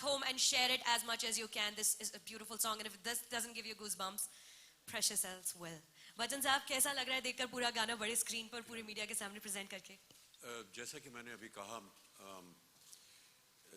back home and share it as much as you can. This is a beautiful song, and if this doesn't give you goosebumps, precious else will. Bachchan साहब, कैसा लग रहा है देखकर पूरा गाना बड़े स्क्रीन पर पूरी मीडिया के सामने प्रेजेंट करके? जैसा कि मैंने अभी कहा,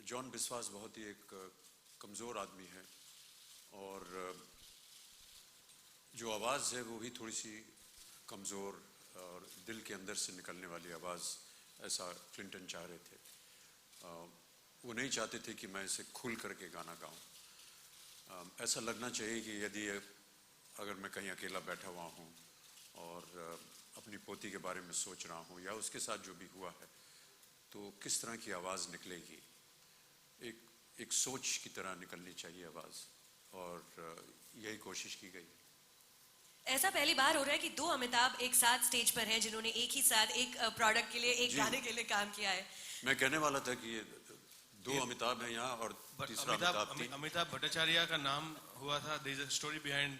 जॉन बिस्वास बहुत ही एक कमज़ोर आदमी है और जो आवाज़ है वो भी थोड़ी सी कमज़ोर और दिल के अंदर से निकलने वाली आवाज़, ऐसा क्लिंटन चाह रहे थे। वो नहीं चाहते थे कि मैं इसे खुल करके गाना गाऊं। ऐसा लगना चाहिए कि यदि अगर मैं कहीं अकेला बैठा हुआ हूं और अपनी पोती के बारे में सोच रहा हूं या उसके साथ जो भी हुआ है, तो किस तरह की आवाज़ निकलेगी। एक सोच की तरह निकलनी चाहिए आवाज़, और यही कोशिश की गई। ऐसा पहली बार हो रहा है कि दो अमिताभ एक साथ स्टेज पर हैं जिन्होंने एक ही साथ एक प्रोडक्ट के लिए, एक गाने के लिए काम किया है। मैं कहने वाला था कि ये दो अमिताभ हैं यहाँ और तीसरा अमिताभ भट्टाचार्य का नाम हुआ था। There is a story behind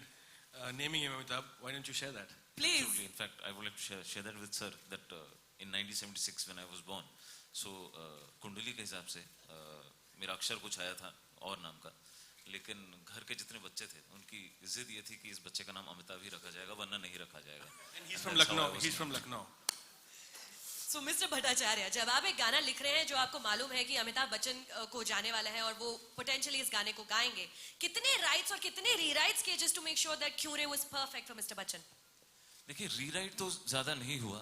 naming him Amitabh. Why don't you share that? Please. Absolutely. In fact, I would like to share that with sir that in 1976 when I was born, so कुंडली के हिसाब से मेरा अक्षर कुछ आया था और नाम का, लेकिन घर के जितने बच्चे थे उनकी जिद ये थी कि इस बच्चे का नाम अमिताभ ही रखा जाएगा, वरना नहीं रखा जाएगा। And he's from Lucknow. He's from Lucknow. So Mr. Bhattacharya, जब आप एक गाना लिख रहे हैं जो आपको मालूम है कि अमिताभ बच्चन को जाने वाला है और वो पोटेंशियली इस गाने को गाएंगे, कितने राइट्स और कितने रीराइट्स किए just to make sure that क्यूरे was perfect for Mr. Bachchan? देखिए, रीराइट तो ज़्यादा नहीं हुआ,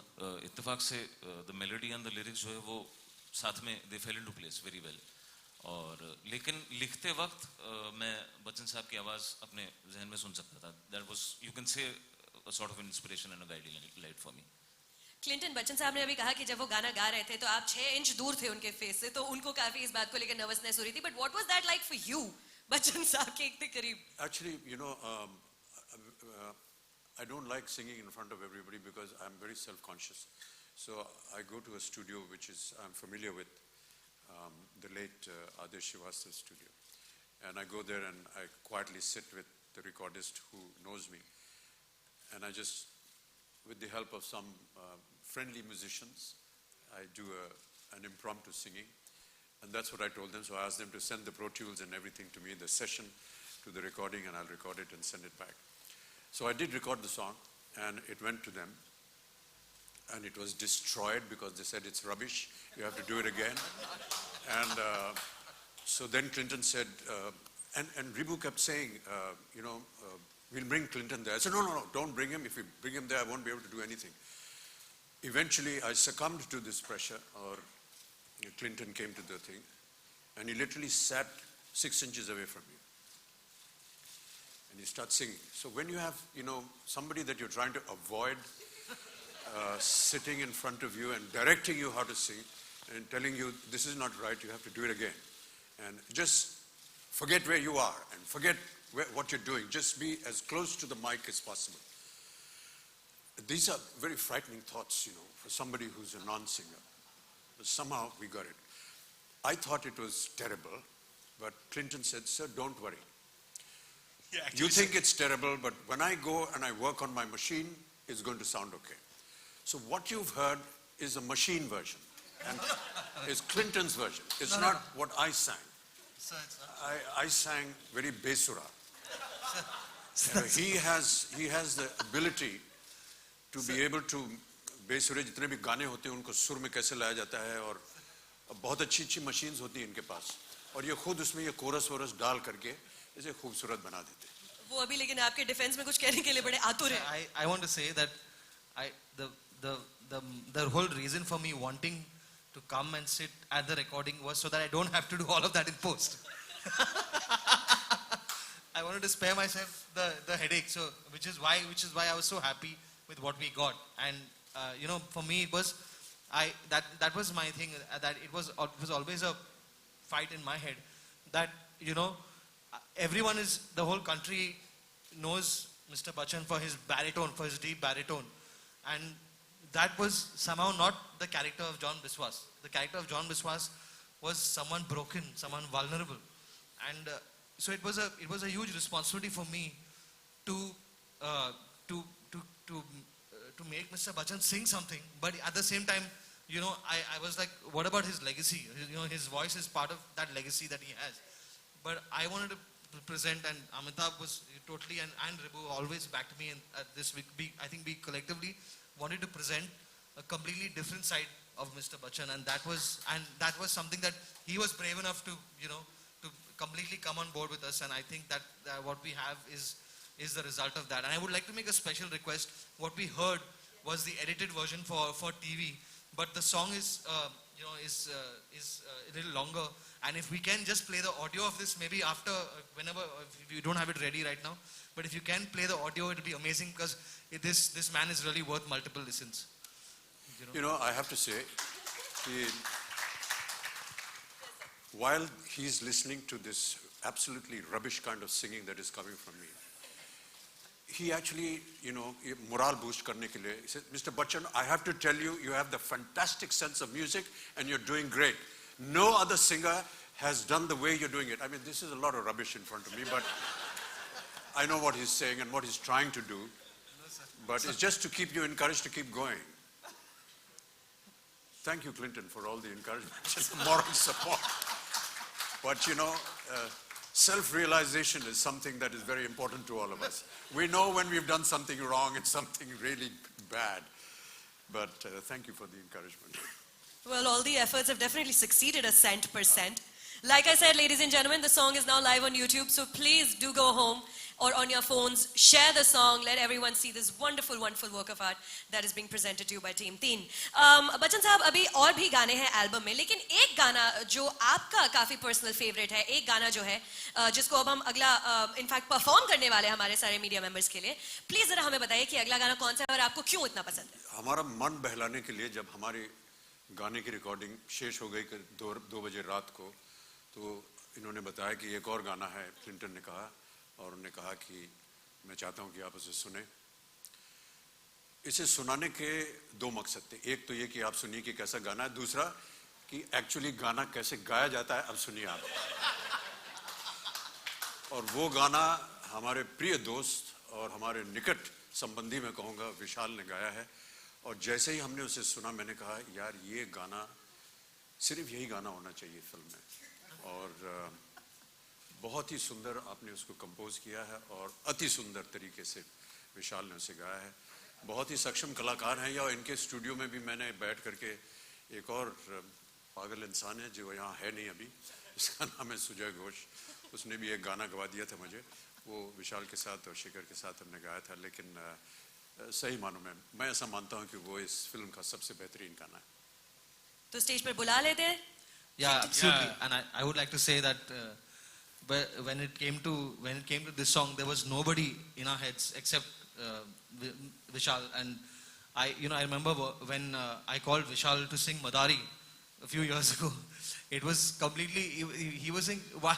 इत्तेफाक से the melody and the lyrics जो है वो साथ में they fell into place very well। और लेकिन लिखते वक्त मैं बच्चन साहब की आवाज़ अपने जहन में सुन सकता था। That was, you can say, a sort of inspiration and a guiding light for me। Clinton, Bachchan साहब ने अभी कहा कि जब वो गाना गा रहे थे तो आप 6 इंच दूर थे उनके फेस से, तो उनको काफी इस बात को लेकर नर्वसनेस हो रही थी। But what was that like for you, Bachchan साहब के इतने करीब? Actually, you know, I don't like singing in front of everybody because I'm very self-conscious. So I go to a studio which is I'm familiar with, the late Adesh Srivastav studio, and I go there and I quietly sit with the recordist who knows me, and I just, with the help of some friendly musicians, I do an impromptu singing, and that's what I told them. So I asked them to send the Pro Tools and everything to me, the session to the recording, and I'll record it and send it back. So I did record the song, and it went to them, and it was destroyed because they said it's rubbish, you have to do it again. And so then Clinton said, and Ribu kept saying, we'll bring Clinton there. I said, no, don't bring him. If you bring him there, I won't be able to do anything. Eventually, I succumbed to this pressure, or Clinton came to the thing, and he literally sat 6 inches away from me. And he starts singing. So when you have, somebody that you're trying to avoid sitting in front of you and directing you how to sing and telling you this is not right, you have to do it again. And just forget where you are and forget what you're doing. Just be as close to the mic as possible. These are very frightening thoughts, for somebody who's a non-singer. But somehow we got it. I thought it was terrible, but Clinton said, sir, don't worry. You think it's terrible, but when I go and I work on my machine, it's going to sound okay. So what you've heard is a machine version, and is Clinton's version. It's not what I sang. I sang very besura. He has the ability to be able to बेसुरे जितने भी गाने होते हैं उनको सुर में कैसे लाया जाता है, और बहुत अच्छी मशीन्स होती हैं इनके पास, और ये खुद उसमें ये कोरस वोरस डाल करके इसे खूबसूरत बना देते हैं। वो अभी लेकिन आपके डिफेंस में कुछ कहने के लिए बड़े आतुर हैं। I want to say that the whole reason for me wanting to come and sit at the recording was so that I don't have to do all of that in post. I wanted to spare myself the headache, so which is why I was so happy with what we got. And for me it was that was my thing, that it was always a fight in my head that everyone the whole country knows Mr. Bachchan for his baritone, for his deep baritone, and that was somehow not the character of John Biswas. The character of John Biswas was someone broken, someone vulnerable, and so it was a huge responsibility for me to make Mr. Bachchan sing something, but at the same time, I was like, what about his legacy? His voice is part of that legacy that he has, but I wanted to present, and Amitabh was totally, and Ribu always backed me, and this I think we collectively wanted to present a completely different side of Mr. Bachchan, and that was something that he was brave enough to, to completely come on board with us, and I think that what we have is the result of that. And I would like to make a special request. What we heard was the edited version for TV, but the song is a little longer. And if we can just play the audio of this, maybe after, whenever, if you don't have it ready right now, but if you can play the audio, it'll be amazing, because this man is really worth multiple listens. You know, I have to say, while he's listening to this absolutely rubbish kind of singing that is coming from me, he actually, morale boost karne ke liye, he said, Mr. Bachchan, I have to tell you, you have the fantastic sense of music and you're doing great. No other singer has done the way you're doing it. I mean, this is a lot of rubbish in front of me, but I know what he's saying and what he's trying to do. But it's just to keep you encouraged to keep going. Thank you, Clinton, for all the encouragement and the moral support. But self-realization is something that is very important to all of us. We know when we've done something wrong and something really bad. But thank you for the encouragement. Well, all the efforts have definitely succeeded 100%. Like I said, ladies and gentlemen, the song is now live on YouTube, so please do go home or on your phones, share the song, let everyone see this wonderful, wonderful work of art that is being presented to you by Team 3. Bachchan साहब, अभी और भी गाने हैं album में, लेकिन एक गाना जो आपका काफी पर्सनल फेवरेट है, एक गाना जो है जिसको अब हम अगला इनफैक्ट परफॉर्म करने वाले हैं हमारे सारे मीडिया मेंबर्स के लिए, प्लीज जरा हमें बताइए कि अगला गाना कौन सा है और आपको क्यों इतना पसंद है? हमारा मन बहलाने के लिए जब हमारे गाने की रिकॉर्डिंग शेष हो गई 2 बजे रात को, तो इन्होंने बताया कि एक और गाना है, क्लिंटन ने कहा, और उन्होंने कहा कि मैं चाहता हूं कि आप उसे सुने। इसे सुनाने के 2 मकसद थे, एक तो ये कि आप सुनिए कि कैसा गाना है, दूसरा कि एक्चुअली गाना कैसे गाया जाता है, अब सुनिए आप। और वो गाना हमारे प्रिय दोस्त और हमारे निकट संबंधी में कहूँगा विशाल ने गाया है, और जैसे ही हमने उसे सुना मैंने कहा यार ये गाना सिर्फ यही गाना होना चाहिए फिल्म में, और बहुत ही सुंदर आपने उसको कंपोज किया है और अति सुंदर तरीके से विशाल ने उसे गाया है। बहुत ही सक्षम कलाकार हैं, या इनके स्टूडियो में भी मैंने बैठ करके, एक और पागल इंसान है जो यहाँ है नहीं अभी, उसका नाम है सुजय घोष, उसने भी एक गाना गवा दिया था मुझे, वो विशाल के साथ और शिखर के साथ हमने गाया था, लेकिन सही मानो मैं ऐसा मानता हूँ कि वो इस फिल्म का सबसे बेहतरीन गाना है। तो स्टेज पर बुला लेते हैं? Yeah, absolutely. And I would like to say that when it came to this song, there was nobody in our heads except Vishal. And I remember when I called Vishal to sing Madari a few years ago. It was completely, he was saying, why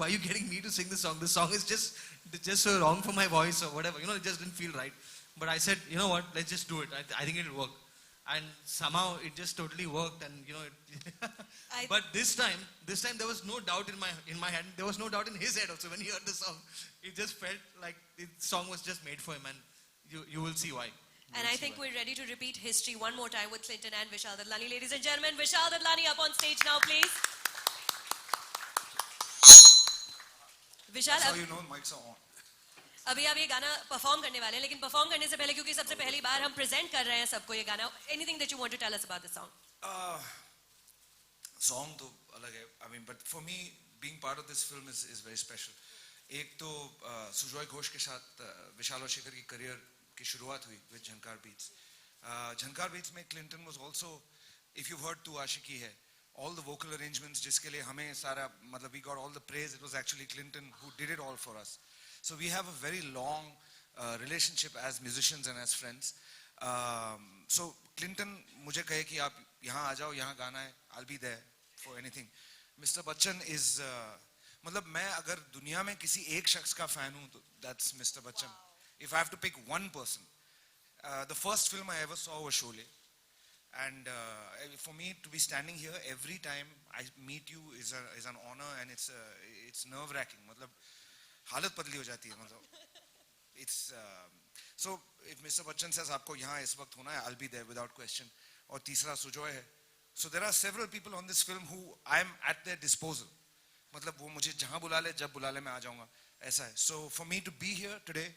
are you getting me to sing this song? This song is just so wrong for my voice or whatever. It just didn't feel right. But I said, you know what? Let's just do it. I think it'll work. And somehow it just totally worked, and but this time there was no doubt in my head. There was no doubt in his head also when he heard the song. It just felt like the song was just made for him, and you will see why. And I think we're ready to repeat history one more time with Clinton and Vishal Dadlani. Ladies and gentlemen, Vishal Dadlani up on stage now, please. Vishal, so you know mics are on. अभी आप ये गाना perform करने वाले हैं, लेकिन perform करने से पहले क्योंकि सबसे पहली बार हम प्रेजेंट कर रहे हैं सबको ये गाना, anything that you want to tell us about the song? Song तो अलग है, I mean, but for me being part of this film is very special. एक तो सुजॉय घोष के साथ विशाल और शेखर की करियर की शुरुआत हुई with Jhankar beats. Jhankar beats में Clinton was also, if you heard तू आशिकी है, all the vocal arrangements जिसके लिए हमें सारा मतलब we got all the praise, it was actually Clinton who did it all for us. So we have a very long relationship as musicians and as friends. So Clinton मुझे कहे कि आप यहाँ आ जाओ, यहाँ गाना है, I'll be there for anything. Mr. Bachchan is मतलब मैं अगर दुनिया में किसी एक शख्स का फैन हूँ तो that's Mr. Bachchan. If I have to pick one person, the first film I ever saw was Sholay. And for me to be standing here every time I meet you is an honor, and it's nerve-wracking. मतलब हालत बदली हो जाती है, मतलब it's so if Mr. Bachchan says आपको यहाँ इस वक्त होना है, I'll be there without question. और तीसरा सुजॉय है. So there are several people on this film who I'm at their disposal. मतलब वो मुझे जहाँ बुला ले जब बुला ले मैं आ जाऊँगा ऐसा है. So for me to be here today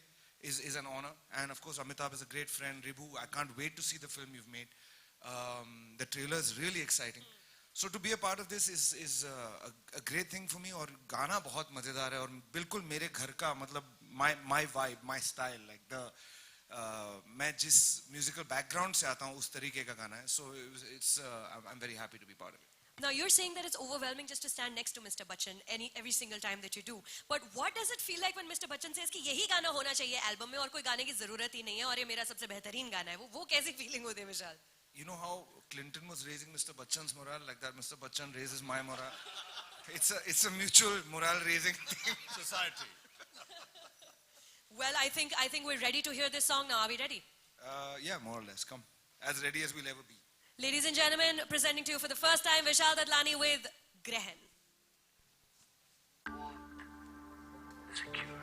is an honor, and of course Amitabh is a great friend. Ribu, I can't wait to see the film you've made. The trailer is really exciting. So to be a part of this is a great thing for me. और गाना बहुत मजेदार है और बिल्कुल मेरे घर का मतलब my vibe, my style, like the मैं जिस musical background से आता हूँ उस तरीके का गाना है. So I'm very happy to be part of it. Now you're saying that it's overwhelming just to stand next to Mr. Bachchan every single time that you do. But what does it feel like when Mr. Bachchan says कि यही गाना होना चाहिए album में और कोई गाने की जरूरत ही नहीं है और ये मेरा सबसे बेहतरीन गाना है? वो कैसी फीलिंग होती है विशाल? You know how Clinton was raising Mr. Bachchan's morale, like that Mr. Bachchan raises my morale. It's a mutual morale raising thing. Society. Well, I think we're ready to hear this song now. Are we ready? Yeah, more or less. Come, as ready as we'll ever be. Ladies and gentlemen, presenting to you for the first time, Vishal Dadlani with Grehan. Secure.